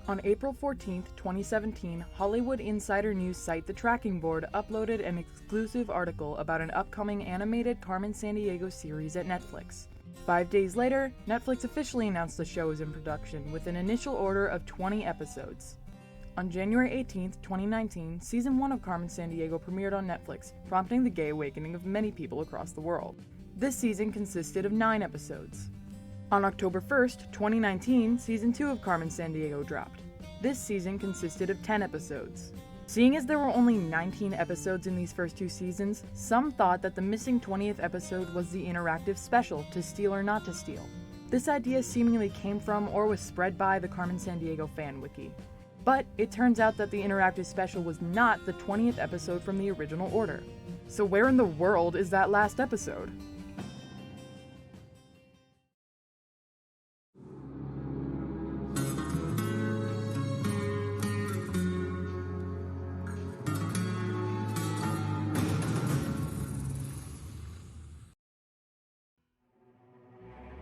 On April 14, 2017, Hollywood Insider News site The Tracking Board uploaded an exclusive article about an upcoming animated Carmen Sandiego series at Netflix. 5 days later, Netflix officially announced the show is in production with an initial order of 20 episodes. On January 18, 2019, Season 1 of Carmen Sandiego premiered on Netflix, prompting the gay awakening of many people across the world. This season consisted of 9 episodes. On October 1st, 2019, Season 2 of Carmen Sandiego dropped. This season consisted of 10 episodes. Seeing as there were only 19 episodes in these first 2 seasons, some thought that the missing 20th episode was the interactive special, To Steal or Not to Steal. This idea seemingly came from or was spread by the Carmen Sandiego fan wiki. But it turns out that the interactive special was not the 20th episode from the original order. So where in the world is that last episode?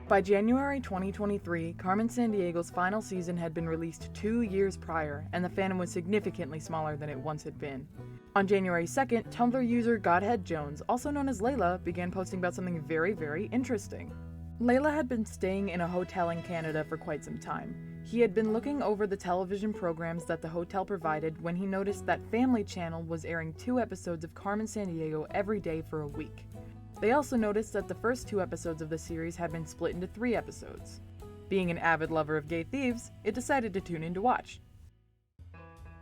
By January 2023, Carmen Sandiego's final season had been released 2 years prior, and the fandom was significantly smaller than it once had been. On January 2nd, Tumblr user Godhead Jones, also known as Layla, began posting about something very interesting. Layla had been staying in a hotel in Canada for quite some time. He had been looking over the television programs that the hotel provided when he noticed that Family Channel was airing 2 episodes of Carmen Sandiego every day for a week. They also noticed that the first 2 episodes of the series had been split into 3 episodes. Being an avid lover of gay thieves, it decided to tune in to watch.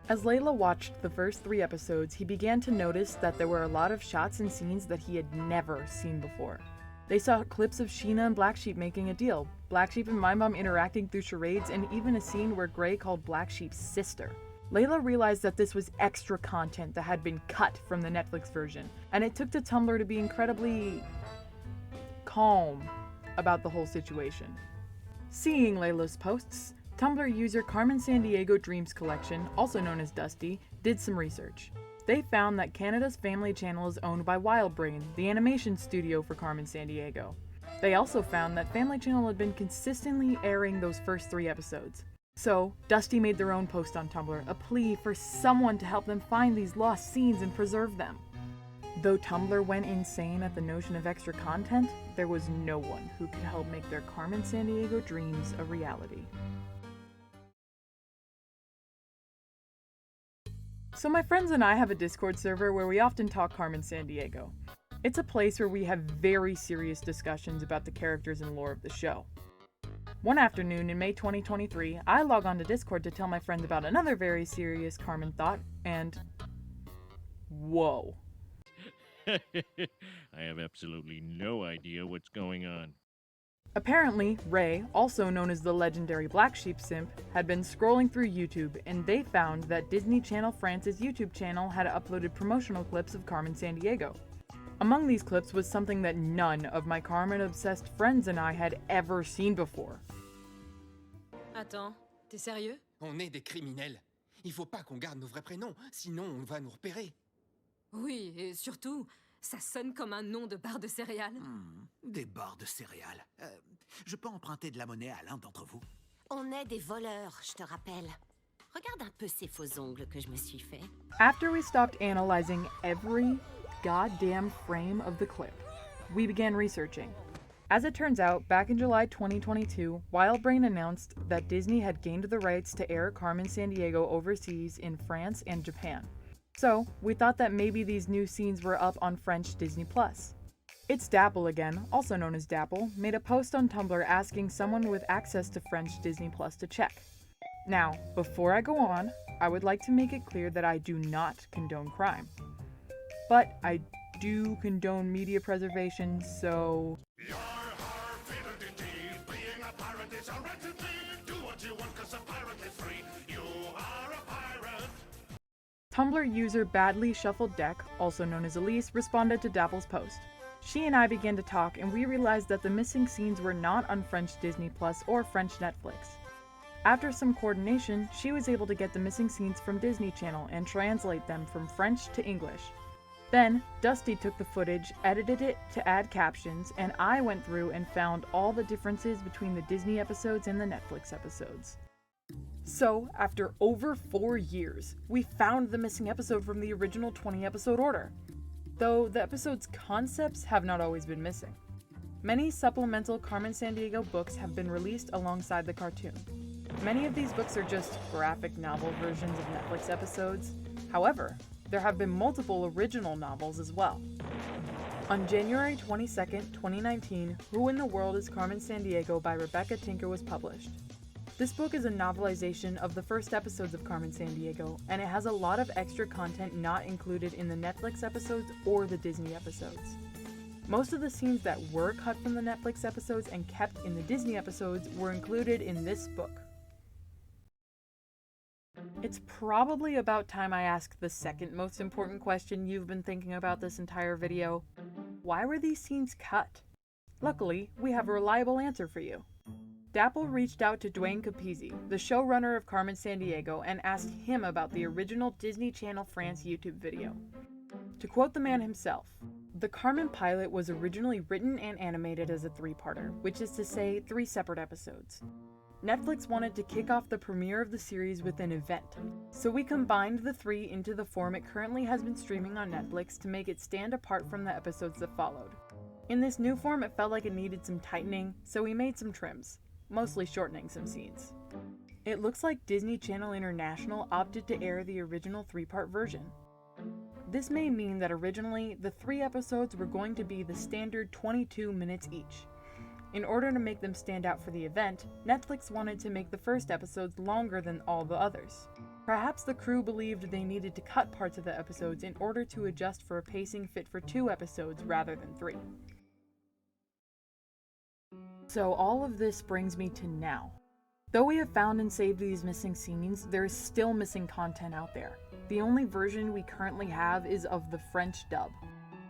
As Layla watched the first 3 episodes, he began to notice that there were a lot of shots and scenes that he had never seen before. They saw clips of Sheena and Black Sheep making a deal, Black Sheep and Mind Bomb interacting through charades, and even a scene where Grey called Black Sheep's sister. Layla realized that this was extra content that had been cut from the Netflix version, and it took to Tumblr to be incredibly calm about the whole situation. Seeing Layla's posts, Tumblr user Carmen Sandiego Dreams Collection, also known as Dusty, did some research. They found that Canada's Family Channel is owned by WildBrain, the animation studio for Carmen Sandiego. They also found that Family Channel had been consistently airing those first 3 episodes. So, Dusty made their own post on Tumblr, a plea for someone to help them find these lost scenes and preserve them. Though Tumblr went insane at the notion of extra content, there was no one who could help make their Carmen Sandiego dreams a reality. So my friends and I have a Discord server where we often talk Carmen Sandiego. It's a place where we have very serious discussions about the characters and lore of the show. One afternoon in May 2023, I log on to Discord to tell my friends about another very serious Carmen thought, and whoa. I have absolutely no idea what's going on. Apparently, Ray, also known as the legendary Black Sheep simp, had been scrolling through YouTube, and they found that Disney Channel France's YouTube channel had uploaded promotional clips of Carmen Sandiego. Among these clips was something that none of my Carmen-obsessed friends and I had ever seen before. Attends, t'es sérieux? On est des criminels. Il faut pas qu'on garde nos vrais prénoms, sinon on va nous repérer. Oui, et surtout, ça sonne comme un nom de bar de céréales. Des barres de céréales. Je peux emprunter de la monnaie à l'un d'entre vous? On est des voleurs, je te rappelle. Regarde un peu ces faux ongles que je me suis fait. After we stopped analyzing every goddamn frame of the clip, we began researching. As it turns out, back in July 2022, WildBrain announced that Disney had gained the rights to air Carmen Sandiego overseas in France and Japan. So, we thought that maybe these new scenes were up on French Disney+. It's Dapple again, also known as Dapple, made a post on Tumblr asking someone with access to French Disney+ to check. Now, before I go on, I would like to make it clear that I do not condone crime. But I do condone media preservation, so... Tumblr user Badly Shuffled Deck, also known as Elise, responded to Dapple's post. She and I began to talk, and we realized that the missing scenes were not on French Disney Plus or French Netflix. After some coordination, she was able to get the missing scenes from Disney Channel and translate them from French to English. Then, Dusty took the footage, edited it to add captions, and I went through and found all the differences between the Disney episodes and the Netflix episodes. So, after over 4 years, we found the missing episode from the original 20-episode order, though the episode's concepts have not always been missing. Many supplemental Carmen Sandiego books have been released alongside the cartoon. Many of these books are just graphic novel versions of Netflix episodes. However, there have been multiple original novels as well. On January 22nd, 2019, Who in the World is Carmen Sandiego by Rebecca Tinker was published. This book is a novelization of the first episodes of Carmen Sandiego, and it has a lot of extra content not included in the Netflix episodes or the Disney episodes. Most of the scenes that were cut from the Netflix episodes and kept in the Disney episodes were included in this book. It's probably about time I ask the second most important question you've been thinking about this entire video. Why were these scenes cut? Luckily, we have a reliable answer for you. Dapple reached out to Duane Capizzi, the showrunner of Carmen Sandiego, and asked him about the original Disney Channel France YouTube video. To quote the man himself, "The Carmen pilot was originally written and animated as a 3-parter, which is to say 3 separate episodes. Netflix wanted to kick off the premiere of the series with an event, so we combined the 3 into the form it currently has been streaming on Netflix to make it stand apart from the episodes that followed. In this new form, it felt like it needed some tightening, so we made some trims, mostly shortening some scenes. It looks like Disney Channel International opted to air the original 3-part version. This may mean that originally, the 3 episodes were going to be the standard 22 minutes each. In order to make them stand out for the event, Netflix wanted to make the first episodes longer than all the others. Perhaps the crew believed they needed to cut parts of the episodes in order to adjust for a pacing fit for 2 episodes rather than 3. So all of this brings me to now. Though we have found and saved these missing scenes, there is still missing content out there. The only version we currently have is of the French dub.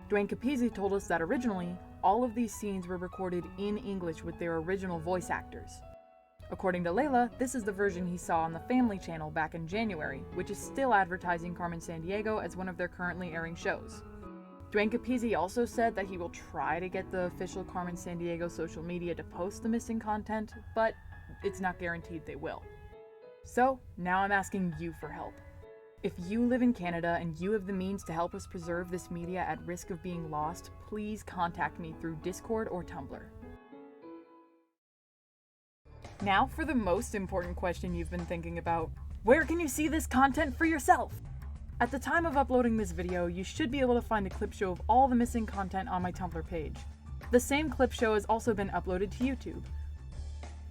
Duane Capizzi told us that originally, all of these scenes were recorded in English with their original voice actors. According to Layla, this is the version he saw on the Family Channel back in January, which is still advertising Carmen Sandiego as one of their currently airing shows. Duane Capizzi also said that he will try to get the official Carmen Sandiego social media to post the missing content, but it's not guaranteed they will. So, now I'm asking you for help. If you live in Canada and you have the means to help us preserve this media at risk of being lost, please contact me through Discord or Tumblr. Now for the most important question you've been thinking about. Where can you see this content for yourself? At the time of uploading this video, you should be able to find a clip show of all the missing content on my Tumblr page. The same clip show has also been uploaded to YouTube.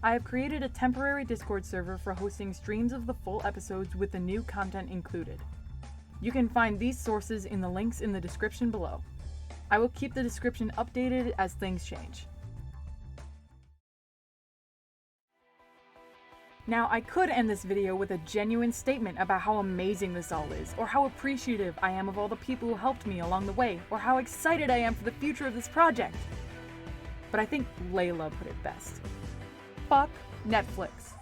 I have created a temporary Discord server for hosting streams of the full episodes with the new content included. You can find these sources in the links in the description below. I will keep the description updated as things change. Now, I could end this video with a genuine statement about how amazing this all is, or how appreciative I am of all the people who helped me along the way, or how excited I am for the future of this project. But I think Layla put it best. Fuck Netflix.